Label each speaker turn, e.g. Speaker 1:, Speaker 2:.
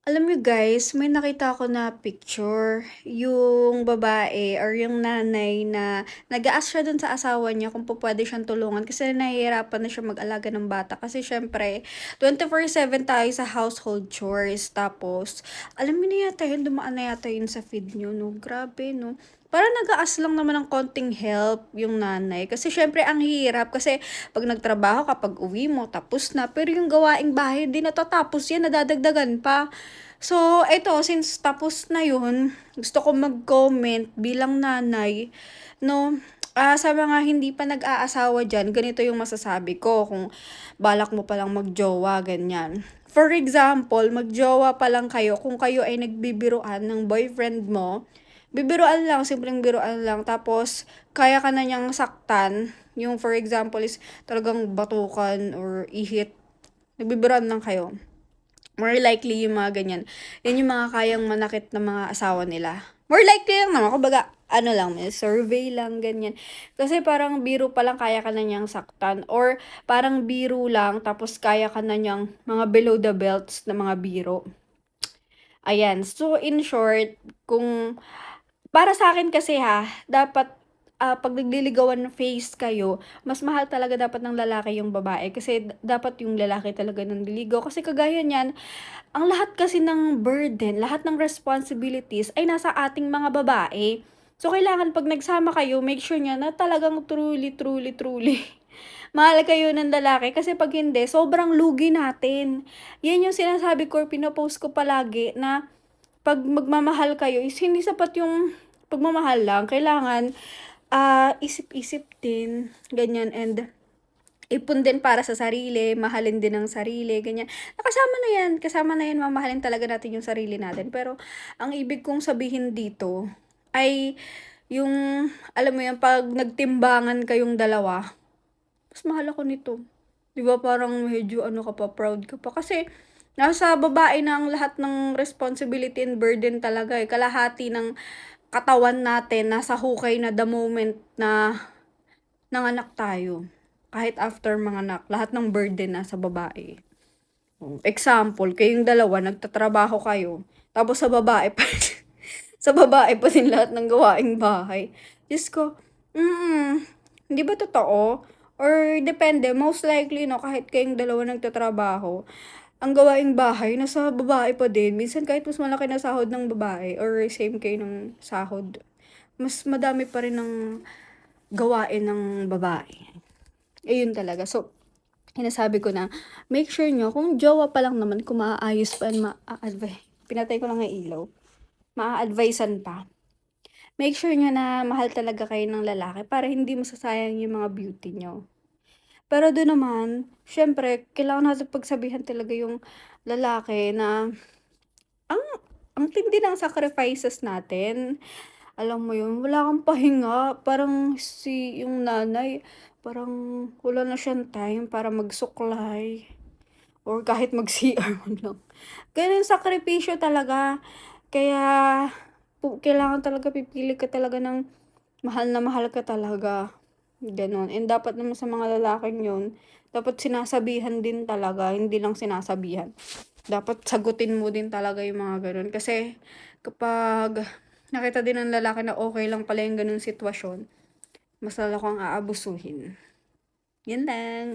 Speaker 1: Alam niyo guys, may nakita ako na picture, yung babae or yung nanay na nag-a-ask siya dun sa asawa niya kung pupuwede siyang tulungan kasi nahihirapan na siya mag-alaga ng bata kasi siyempre 24/7 tayo sa household chores. Tapos, alam niyo na yata yun, dumaan na yata yun sa feed niyo 'no, grabe 'no. Parang nag-a-ask lang naman ng konting help yung nanay kasi siyempre ang hirap kasi 'pag nagtrabaho kapag uwi mo tapos na, pero yung gawaing bahay 'di natatapos yan, nadadagdagan pa. So, eto since tapos na yun, gusto ko mag-comment bilang nanay 'no, sa mga hindi pa nag-aasawa diyan, ganito yung masasabi ko kung balak mo palang mag-jowa, ganyan. For example, mag-jowa pa lang kayo, kung kayo ay nagbibiruan ng boyfriend mo, bibiruan lang, simpleng biruan lang tapos kaya ka na niyang saktan, yung for example is talagang batukan or ihit, nagbibiruan lang kayo. More likely yung mga ganyan, yun yung mga kayang manakit ng mga asawa nila. More likely lang naman, kumbaga, ano lang, may survey lang, ganyan. Kasi parang biro pa lang kaya ka na niyang saktan. Or parang biro lang, tapos kaya ka na niyang mga below the belts na mga biro. Ayan. So, in short, kung para sa akin kasi dapat 'pag nagliligawan phase kayo, mas mahal talaga dapat ng lalaki yung babae kasi dapat yung lalaki talaga nanliligaw. Kasi kagaya niyan, ang lahat kasi ng burden, lahat ng responsibilities ay nasa ating mga babae. So, kailangan 'pag nagsama kayo, make sure niya na talagang truly, truly, truly mahal kayo ng lalaki kasi 'pag hindi, sobrang lugi natin. 'Yan yung sinasabi ko or pino-post ko palagi na 'pag magmamahal kayo is hindi sapat yung pagmamahal lang, kailangan, isip-isip din, ganyan, and ipon din para sa sarili, mahalin din ang sarili, ganyan. Kasama na yan, mamahalin talaga natin yung sarili natin. Pero, ang ibig kong sabihin dito ay yung, alam mo yan, 'pag nagtimbangan kayong dalawa, mas mahal ako nito. 'Di ba parang medyo ano ka pa, proud ka pa. Kasi nasa babae na ang lahat ng responsibility and burden talaga, kalahati ng katawan natin nasa hukay na the moment na nanganak tayo. Kahit after manganak, lahat ng burden nasa babae. Example, kayong dalawa nagtatrabaho kayo, tapos sa babae pa sa babae pa din lahat ng gawaing bahay. Diyos ko, hindi ba totoo? Or depende, most likely 'no, kahit kayong dalawa nagtatrabaho, ang gawaing bahay nasa babae pa din. Minsan kahit mas malaki na sahod ng babae or same kayo ng sahod, mas madami pa rin ng gawain ng babae. Ayun talaga. So, sinasabi ko na, make sure nyo, kung jowa pa lang naman, kung maaayos pa, pinatay ko lang ang ilaw, maa-advisean pa. Make sure nyo na mahal talaga kayo ng lalaki para hindi masasayang yung mga beauty nyo. Pero doon naman, syempre, kailangan natin pagsabihan talaga yung lalaki na ang ang tindi ng sacrifices natin. Alam mo yun, wala kang pahinga. Parang yung nanay, parang wala na siyang time para magsuklay or kahit mag-CR man lang. Ganun sakripisyo talaga. Kaya kailangan talaga pipili ka talaga ng mahal na mahal ka talaga. Gano'n. And dapat naman sa mga lalaking yun, dapat sinasabihan din talaga, hindi lang sinasabihan. Dapat sagutin mo din talaga yung mga gano'n. Kasi kapag nakita din ng lalaki na okay lang pala yung gano'ng sitwasyon, mas lalo kang aabusuhin. Yan lang.